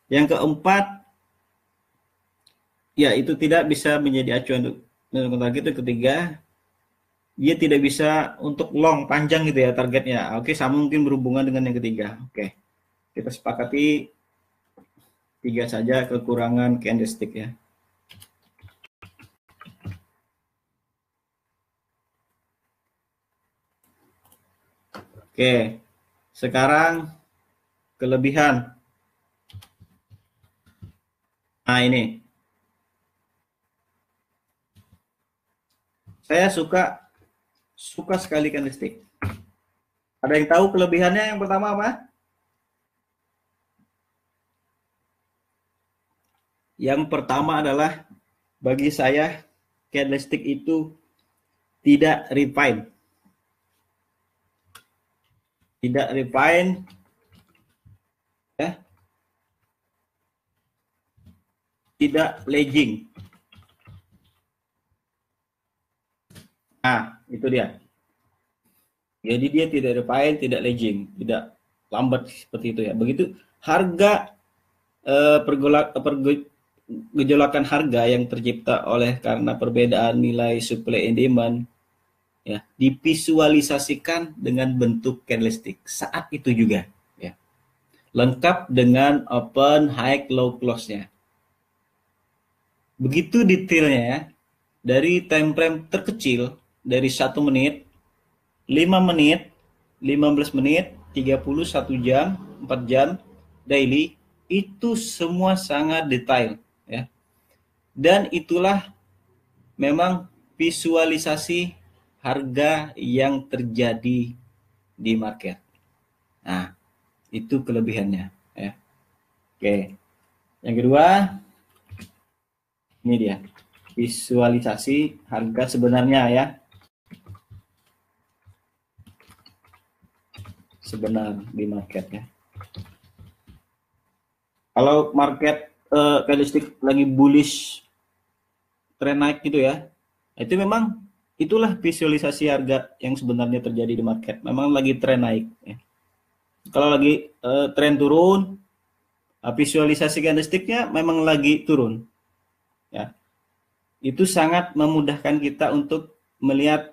Yang keempat ya itu tidak bisa menjadi acuan untuk menentukan target. Itu ketiga, dia tidak bisa untuk long panjang gitu ya targetnya. Oke, sama mungkin berhubungan dengan yang ketiga. Oke. Kita sepakati 3 saja kekurangan candlestick ya. Oke. Sekarang kelebihan. Nah, ini. Saya suka sekali candlestick. Ada yang tahu kelebihannya yang pertama apa? Yang pertama adalah bagi saya candlestick itu tidak refine. Tidak refine ya, tidak lagging. Nah, itu dia. Jadi dia tidak refine, tidak lagging, tidak lambat seperti itu ya. Begitu harga gejolakan harga yang tercipta oleh karena perbedaan nilai supply and demand ya divisualisasikan dengan bentuk candlestick saat itu juga ya. Lengkap dengan open, high, low close-nya. Begitu detailnya ya. Dari time frame terkecil dari 1 menit, 5 menit, 15 menit, 30, 1 jam, 4 jam, daily, itu semua sangat detail. Ya. Dan itulah memang visualisasi harga yang terjadi di market. Nah, itu kelebihannya. Ya. Oke, yang kedua, ini dia, visualisasi harga sebenarnya ya. Sebenar di market ya. Kalau market candlestick lagi bullish, tren naik gitu ya, itu memang itulah visualisasi harga yang sebenarnya terjadi di market. Memang lagi tren naik. Ya. Kalau lagi tren turun, visualisasi candlesticknya memang lagi turun. Ya, itu sangat memudahkan kita untuk melihat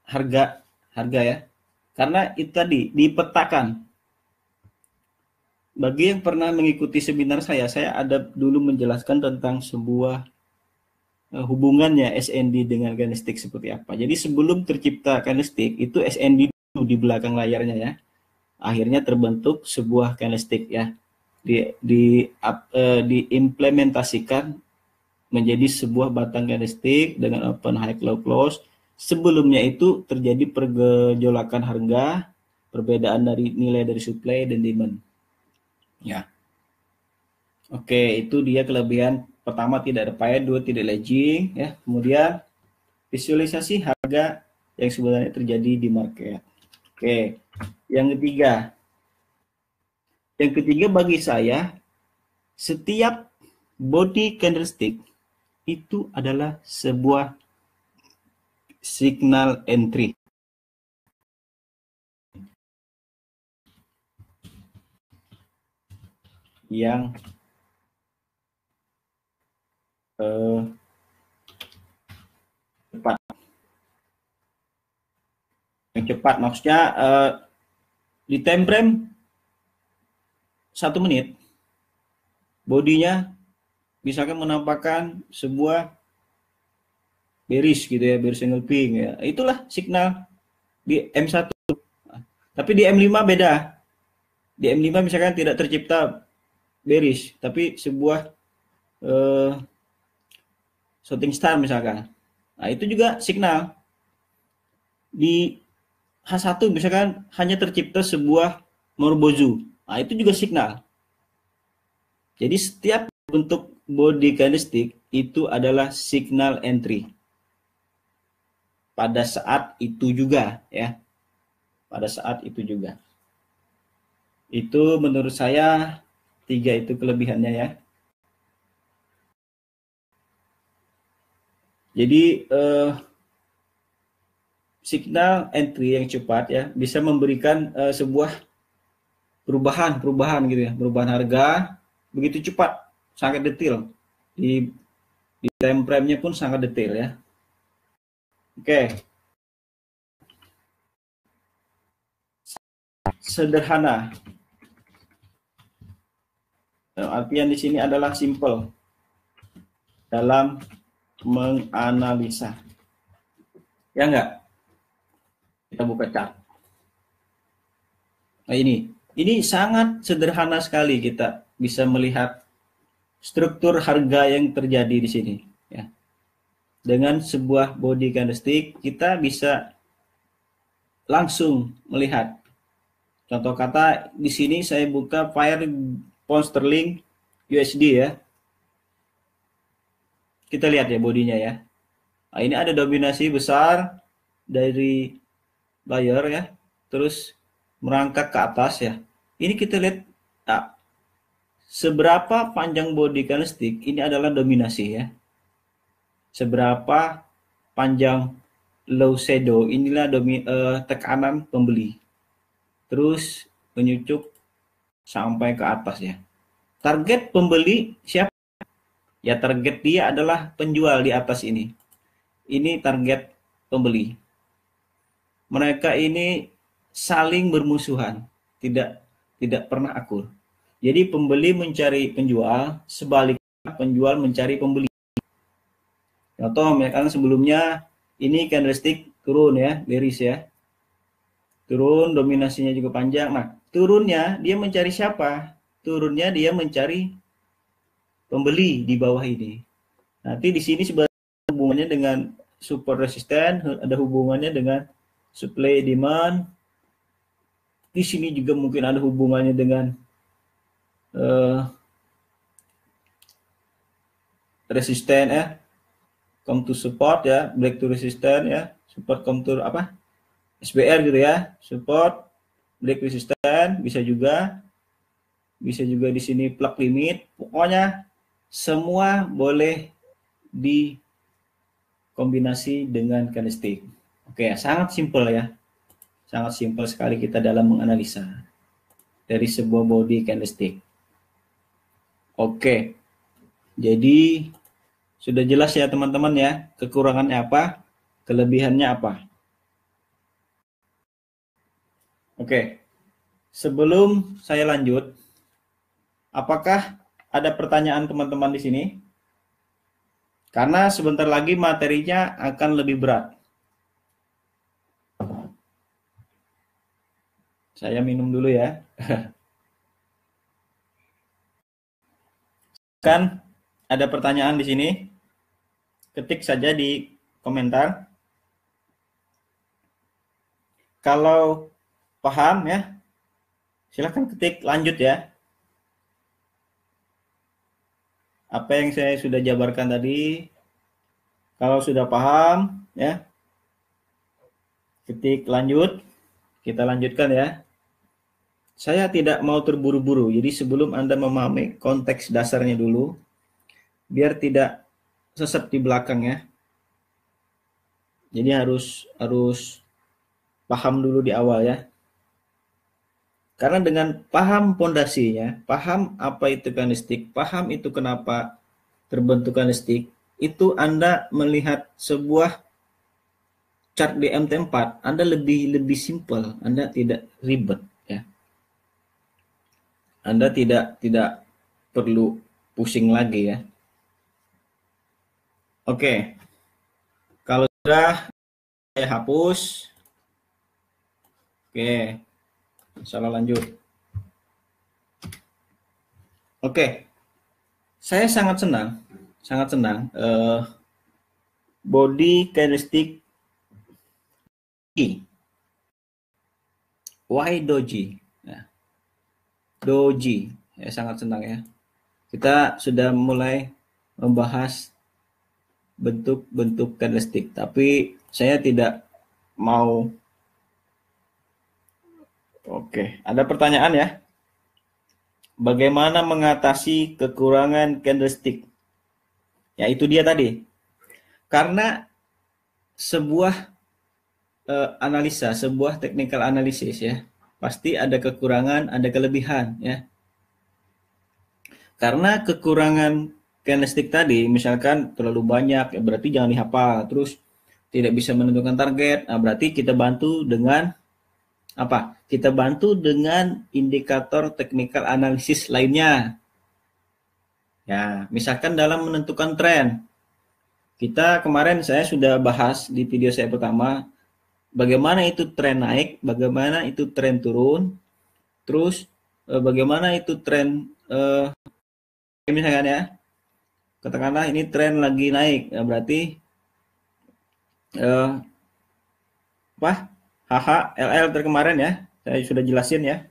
harga ya. Karena itu tadi dipetakan. Bagi yang pernah mengikuti seminar saya ada dulu menjelaskan tentang sebuah hubungannya SND dengan candlestick seperti apa. Jadi sebelum tercipta candlestick itu SND dulu di belakang layarnya ya. Akhirnya terbentuk sebuah candlestick ya. Diimplementasikan menjadi sebuah batang candlestick dengan open, high, low, close. Sebelumnya itu terjadi pergejolakan harga, perbedaan dari nilai dari supply dan demand. Ya. Oke, itu dia kelebihan pertama tidak refine, dua tidak lagging ya. Kemudian visualisasi harga yang sebenarnya terjadi di market. Oke. Yang ketiga. Yang ketiga bagi saya setiap body candlestick itu adalah sebuah signal entry. Yang cepat. Yang cepat maksudnya di time frame 1 menit bodinya misalkan menampakkan sebuah bearish gitu ya, bearish engulfing ya. Itulah signal di M1. Tapi di M5 beda. Di M5 misalkan tidak tercipta bearish, tapi sebuah shooting star misalkan. Nah, itu juga signal. Di H1 misalkan hanya tercipta sebuah Morbozu. Nah, itu juga signal. Jadi setiap bentuk body candlestick itu adalah signal entry. Pada saat itu juga ya. Pada saat itu juga. Itu menurut saya 3 itu kelebihannya ya. Jadi signal entry yang cepat ya bisa memberikan sebuah perubahan gitu ya, perubahan harga begitu cepat, sangat detail. Di time frame-nya pun sangat detail ya. Oke. Sederhana. Artian di sini adalah simple dalam menganalisa. Ya enggak? Kita buka chart. Nah ini sangat sederhana sekali kita bisa melihat struktur harga yang terjadi di sini. Ya. Dengan sebuah body candlestick kita bisa langsung melihat Contoh kata di sini saya buka pair pound sterling USD ya. Kita lihat ya bodinya ya. Nah, ini ada dominasi besar dari buyer ya. Terus merangkak ke atas ya. Ini kita lihat seberapa panjang body candlestick ini adalah dominasi ya. Seberapa panjang low shadow inilah tekanan pembeli. Terus menyucuk sampai ke atas ya. Target pembeli siapa? Ya target dia adalah penjual di atas ini. Ini target pembeli. Mereka ini saling bermusuhan, tidak pernah akur. Jadi pembeli mencari penjual, sebaliknya penjual mencari pembeli. Contoh, misalkan sebelumnya ini candlestick turun ya, bearish ya. Turun, dominasinya juga panjang. Nah, turunnya dia mencari siapa? Turunnya dia mencari pembeli di bawah ini. Nanti di sini sebenarnya hubungannya dengan support resisten, ada hubungannya dengan supply demand. Di sini juga mungkin ada hubungannya dengan resisten ya, come to support ya, break to resisten ya, support come to apa? SBR gitu ya, support, break resisten, bisa juga di sini plug limit. Pokoknya semua boleh dikombinasi dengan candlestick. Oke, sangat simpel ya. Sangat simpel sekali kita dalam menganalisa dari sebuah body candlestick. Oke. Jadi sudah jelas ya teman-teman ya, kekurangannya apa, kelebihannya apa. Oke. Sebelum saya lanjut, apakah ada pertanyaan teman-teman di sini? Karena sebentar lagi materinya akan lebih berat. Saya minum dulu ya. Kan ada pertanyaan di sini? Ketik saja di komentar. Kalau paham ya, silahkan ketik lanjut ya. Apa yang saya sudah jabarkan tadi, kalau sudah paham ya, ketik lanjut, kita lanjutkan ya. Saya tidak mau terburu-buru, jadi sebelum Anda memahami konteks dasarnya dulu, biar tidak sesat di belakang ya. Jadi harus paham dulu di awal ya. Karena dengan paham pondasinya, paham apa itu candlestick, paham itu kenapa terbentuk candlestick, itu Anda melihat sebuah chart di MT4, Anda lebih simpel, Anda tidak ribet ya. Anda tidak perlu pusing lagi ya. Oke. Kalau sudah saya hapus. Oke. Salah lanjut. Oke. Saya sangat senang body candlestick why doji. Nah, doji. Saya sangat senang ya. Kita sudah mulai membahas bentuk-bentuk candlestick, tapi saya tidak mau. Oke, ada pertanyaan ya. Bagaimana mengatasi kekurangan candlestick? Ya itu dia tadi. Karena sebuah analisa, sebuah technical analysis ya, pasti ada kekurangan, ada kelebihan ya. Karena kekurangan candlestick tadi, misalkan terlalu banyak, ya berarti jangan dihafal. Terus tidak bisa menentukan target, nah berarti kita bantu dengan apa? Kita bantu dengan indikator technical analysis lainnya. Ya, misalkan dalam menentukan tren. Kita kemarin saya sudah bahas di video saya pertama, bagaimana itu tren naik, bagaimana itu tren turun, terus bagaimana itu tren misalkan ya, katakanlah ini tren lagi naik, ya berarti HH, LL kemarin ya, Saya sudah jelasin ya.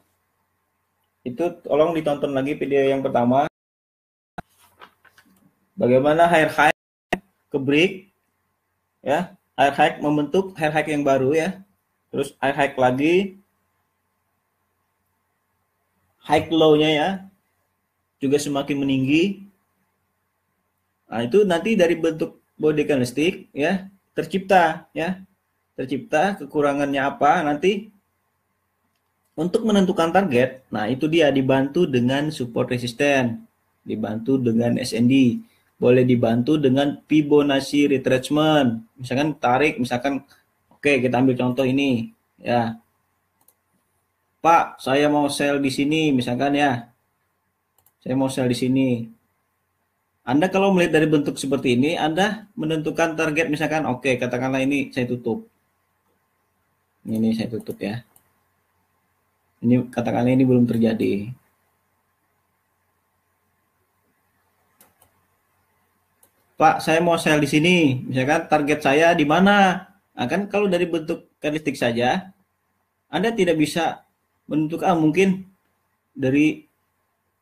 Itu tolong ditonton lagi video yang pertama. Bagaimana hair high ke break ya. Hair high membentuk hair high yang baru ya. Terus hair high lagi, high low-nya ya juga semakin meninggi. Nah, itu nanti dari bentuk body candlestick ya tercipta ya. Tercipta kekurangannya apa nanti untuk menentukan target. Nah, itu dia dibantu dengan support resisten, dibantu dengan SND, boleh dibantu dengan Fibonacci retracement. Misalkan tarik, misalkan oke, kita ambil contoh ini ya. Pak, saya mau sell di sini misalkan ya. Saya mau sell di sini. Anda kalau melihat dari bentuk seperti ini, Anda menentukan target misalkan oke, katakanlah ini saya tutup. Ini saya tutup ya. Ini katakanlah ini belum terjadi. Pak, saya mau sell di sini. Misalkan target saya di mana? Nah, kan kalau dari bentuk candlestick saja, Anda tidak bisa menentukan mungkin dari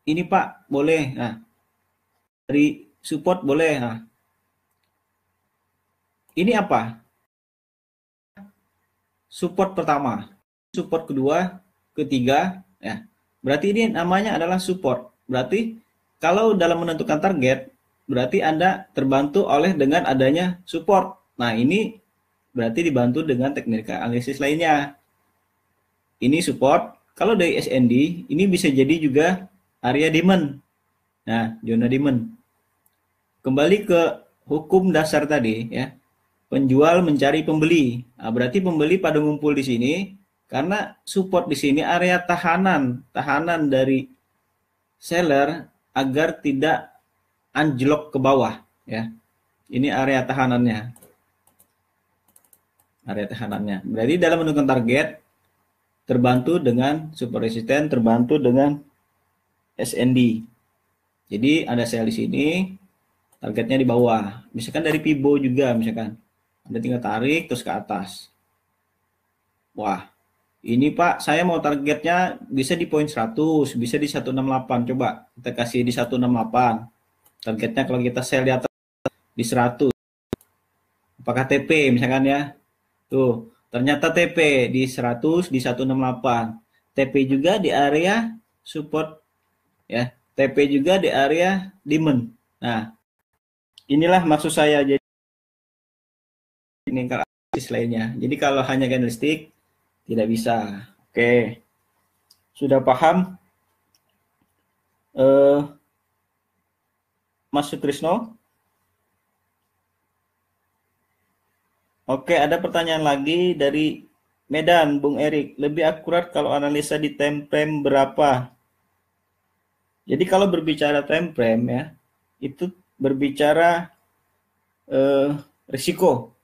ini Pak, boleh. Nah, dari support boleh. Nah, ini apa? Support pertama, support kedua, ketiga, ya. Berarti ini namanya adalah support. Berarti kalau dalam menentukan target, berarti Anda terbantu oleh dengan adanya support. Nah, ini berarti dibantu dengan teknik analisis lainnya. Ini support. Kalau dari SND, ini bisa jadi juga area demand. Nah, zona demand. Kembali ke hukum dasar tadi, ya. Penjual mencari pembeli. Nah, berarti pembeli pada ngumpul di sini karena support di sini area tahanan dari seller agar tidak anjlok ke bawah, ya. Ini area tahanannya. Area tahanannya. Berarti dalam menentukan target terbantu dengan support resisten, terbantu dengan SND. Jadi ada sell di sini, targetnya di bawah. Misalkan dari Fibo juga, misalkan. Anda tinggal tarik terus ke atas. Wah, ini Pak, saya mau targetnya bisa di poin 100, bisa di 168. Coba kita kasih di 168. Targetnya kalau kita sell di atas di 100. Apakah TP misalkan ya? Tuh, ternyata TP di 100 di 168. TP juga di area support ya. TP juga di area demand. Nah, inilah maksud saya jadi meningkat lainnya. Jadi kalau hanya candlestick tidak bisa. Oke, sudah paham Mas Sutrisno? Oke, ada pertanyaan lagi dari Medan, Bung Erik. Lebih akurat kalau analisa di time frame berapa? Jadi kalau berbicara time frame ya, itu berbicara risiko.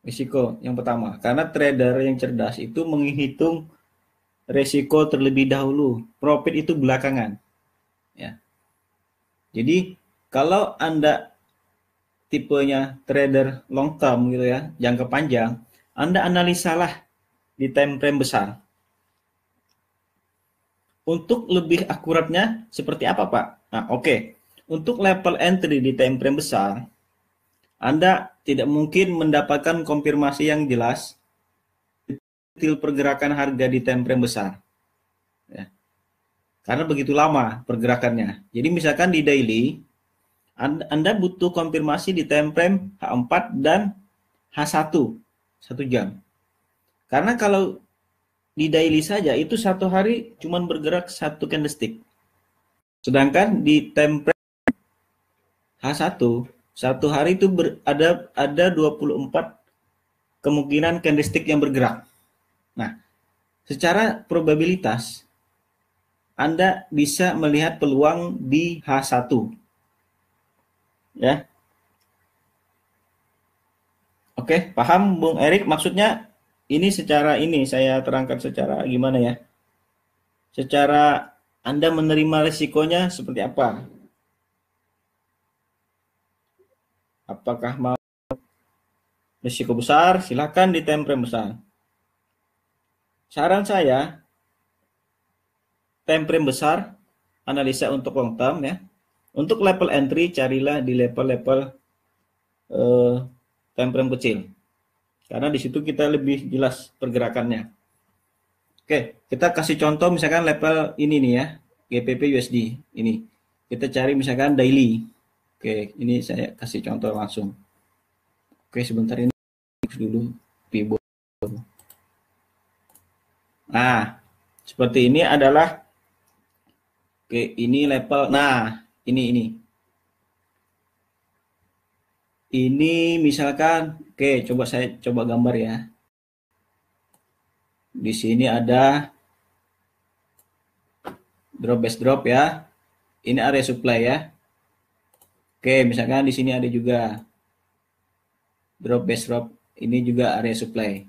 Risiko yang pertama. Karena trader yang cerdas itu menghitung risiko terlebih dahulu. Profit itu belakangan. Ya. Jadi kalau Anda tipenya trader long term gitu ya, jangka panjang, Anda analisalah di time frame besar. Untuk lebih akuratnya seperti apa, Pak? Nah, oke. Untuk level entry di time frame besar, Anda tidak mungkin mendapatkan konfirmasi yang jelas detail pergerakan harga di time frame besar. Ya. Karena begitu lama pergerakannya. Jadi misalkan di daily, Anda butuh konfirmasi di time frame H4 dan H1, 1 jam. Karena kalau di daily saja itu satu hari cuma bergerak satu candlestick. Sedangkan di time frame satu hari itu ada 24 kemungkinan candlestick yang bergerak. Nah, secara probabilitas Anda bisa melihat peluang di H1. Ya. Oke, paham Bung Erik maksudnya ini secara ini saya terangkan secara gimana ya? Secara Anda menerima risikonya seperti apa? Apakah mau risiko besar? Silakan di time frame besar. Saran saya, time frame besar, analisa untuk long term ya. Untuk level entry, carilah di level-level time frame kecil. Karena di situ kita lebih jelas pergerakannya. Oke, kita kasih contoh misalkan level ini nih ya, GBP USD ini. Kita cari misalkan daily. Oke, ini saya kasih contoh langsung. Oke, sebentar ini dulu pivot. Nah, seperti ini adalah oke, ini level. Nah, ini. Ini misalkan, oke, saya coba gambar ya. Di sini ada drop base drop ya. Ini area supply ya. Oke, misalkan di sini ada juga drop base drop. Ini juga area supply.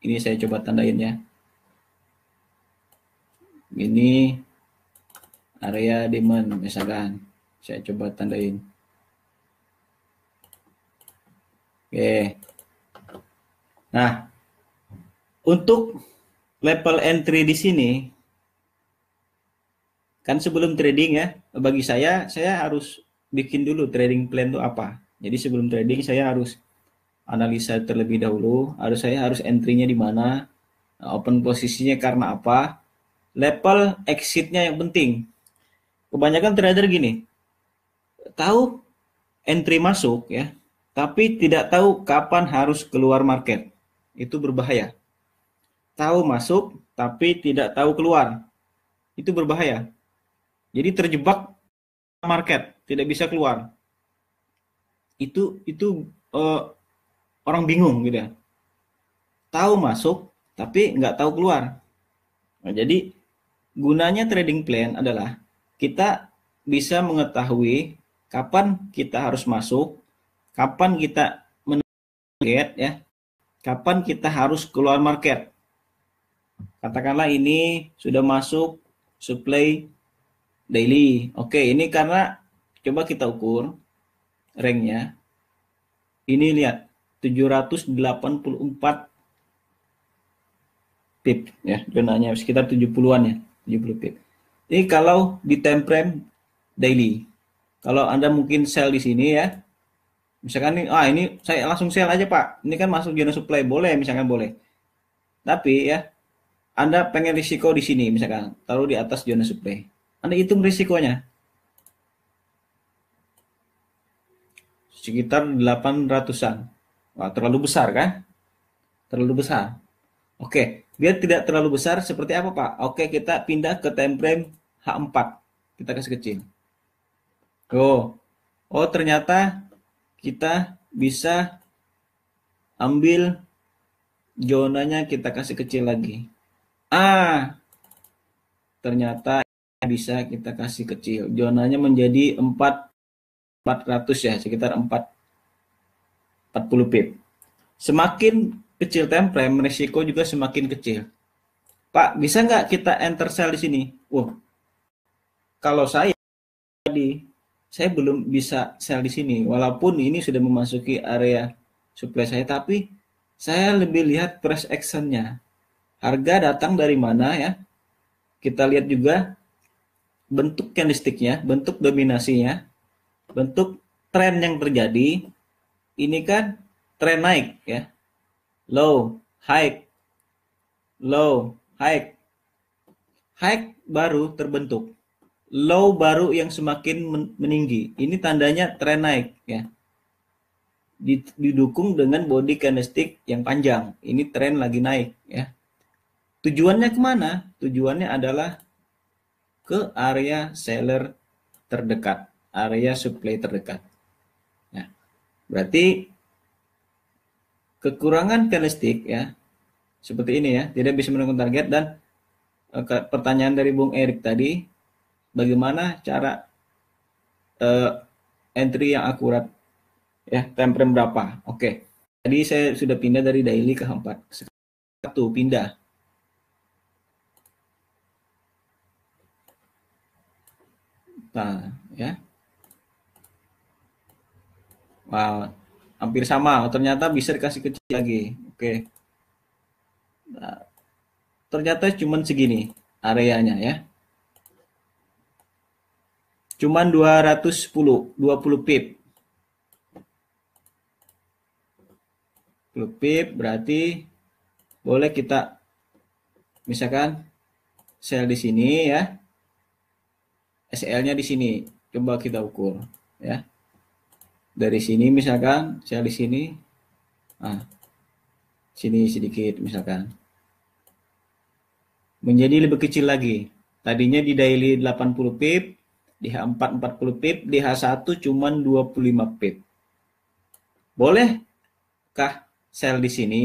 Ini saya coba tandain ya. Ini area demand misalkan. Saya coba tandain. Oke. Nah, untuk level entry di sini kan sebelum trading ya, bagi saya harus bikin dulu trading plan itu apa. Jadi sebelum trading saya harus analisa terlebih dahulu, saya harus entry-nya di mana, open posisinya karena apa, level exit-nya yang penting. Kebanyakan trader gini, tahu entry masuk ya, tapi tidak tahu kapan harus keluar market. Itu berbahaya. Tahu masuk tapi tidak tahu keluar. Itu berbahaya. Jadi terjebak market, tidak bisa keluar. Itu orang bingung gitu ya. Tahu masuk tapi nggak tahu keluar. Nah, jadi gunanya trading plan adalah kita bisa mengetahui kapan kita harus masuk, kapan kita target ya, kapan kita harus keluar market. Katakanlah ini sudah masuk supply daily. Oke, ini karena coba kita ukur ranknya. Ini lihat 784 pip ya, zonanya sekitar 70-an ya, 70 pip. Ini kalau di time frame daily. Kalau Anda mungkin sell di sini ya. Misalkan ini saya langsung sell aja, Pak. Ini kan masuk zona supply, boleh misalkan boleh. Tapi ya Anda pengen risiko di sini misalkan, taruh di atas zona supply. Anda hitung risikonya. Sekitar 800-an. Wah, terlalu besar kan? Terlalu besar. Oke, biar tidak terlalu besar seperti apa, Pak? Oke, kita pindah ke time frame H4. Kita kasih kecil. Oh, ternyata kita bisa ambil zonanya, kita kasih kecil lagi. Ternyata bisa kita kasih kecil. Zonanya menjadi 400 ya, sekitar 40 pip. Semakin kecil time frame, risiko juga semakin kecil. Pak, bisa nggak kita enter sell di sini? Kalau saya belum bisa sell di sini. Walaupun ini sudah memasuki area supply saya, tapi saya lebih lihat price action-nya. Harga datang dari mana ya? Kita lihat juga bentuk candlestick-nya, bentuk dominasinya, bentuk tren yang terjadi. Ini kan tren naik ya. Low, high, low, high. High baru terbentuk. Low baru yang semakin meninggi. Ini tandanya tren naik ya. Didukung dengan body candlestick yang panjang. Ini tren lagi naik ya. Tujuannya kemana? Tujuannya adalah ke area seller terdekat, area supply terdekat. Nah, berarti kekurangan candlestick ya, seperti ini ya, tidak bisa menemukan target. Dan pertanyaan dari Bung Erik tadi, bagaimana cara entry yang akurat ya, time frame berapa? Oke, tadi saya sudah pindah dari daily ke H4. Satu pindah. Nah, ya. Wow, hampir sama. Ternyata bisa dikasih kecil lagi. Oke. Nah, ternyata cuman segini areanya ya. Cuman 20 pip. 10 pip berarti boleh kita misalkan sell di sini ya. SL-nya di sini. Coba kita ukur ya. Dari sini misalkan sell di sini. Nah, sini sedikit misalkan. Menjadi lebih kecil lagi. Tadinya di daily 80 pip, di H4 40 pip, di H1 cuman 25 pip. Bolehkah sell di sini?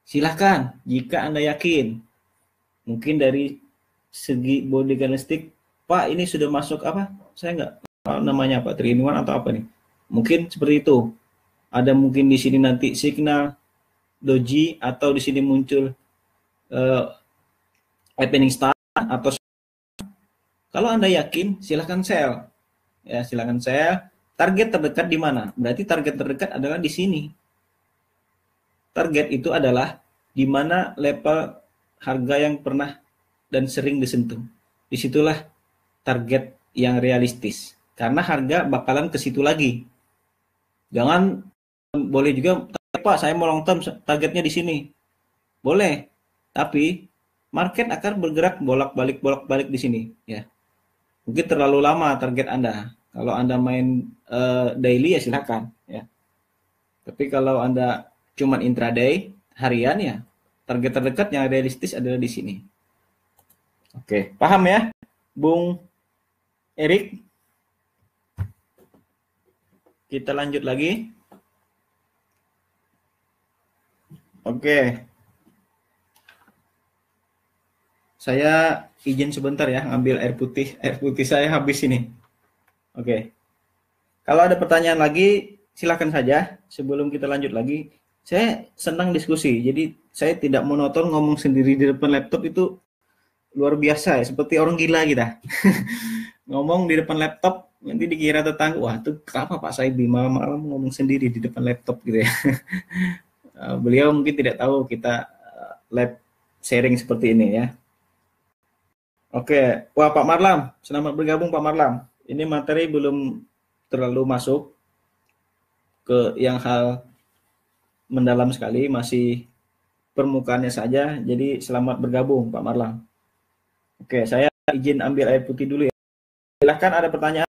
Silahkan jika Anda yakin. Mungkin dari segi body candlestick, Pak ini sudah masuk apa? Saya nggak tahu namanya apa, 3-in-1 atau apa nih. Mungkin seperti itu. Ada mungkin di sini nanti signal doji atau di sini muncul opening star atau kalau Anda yakin silahkan sell. Ya, silahkan sell. Target terdekat di mana? Berarti target terdekat adalah di sini. Target itu adalah di mana level harga yang pernah dan sering disentuh. Disitulah target yang realistis. Karena harga bakalan ke situ lagi. Jangan boleh juga, Pak, saya mau long term, targetnya di sini. Boleh, tapi market akan bergerak bolak-balik di sini. Ya, mungkin terlalu lama target Anda. Kalau Anda main daily ya silakan. Ya. Tapi kalau Anda cuma intraday, harian ya, target terdekat yang realistis adalah di sini. Oke, paham ya, Bung Erik? Kita lanjut lagi. Oke. Saya izin sebentar ya, ngambil air putih. Air putih saya habis ini. Oke. Kalau ada pertanyaan lagi, silakan saja. Sebelum kita lanjut lagi, saya senang diskusi. Jadi saya tidak monoton ngomong sendiri di depan laptop itu luar biasa ya, seperti orang gila kita. Ngomong di depan laptop, nanti dikira tetangga, wah itu kenapa Pak Saibi malam-malam ngomong sendiri di depan laptop gitu ya. Beliau mungkin tidak tahu kita live sharing seperti ini ya. Oke, wah Pak Marlam, selamat bergabung Pak Marlam. Ini materi belum terlalu masuk ke yang hal mendalam sekali, masih permukaannya saja. Jadi selamat bergabung Pak Marlam. Oke, saya izin ambil air putih dulu ya. Silahkan ada pertanyaan.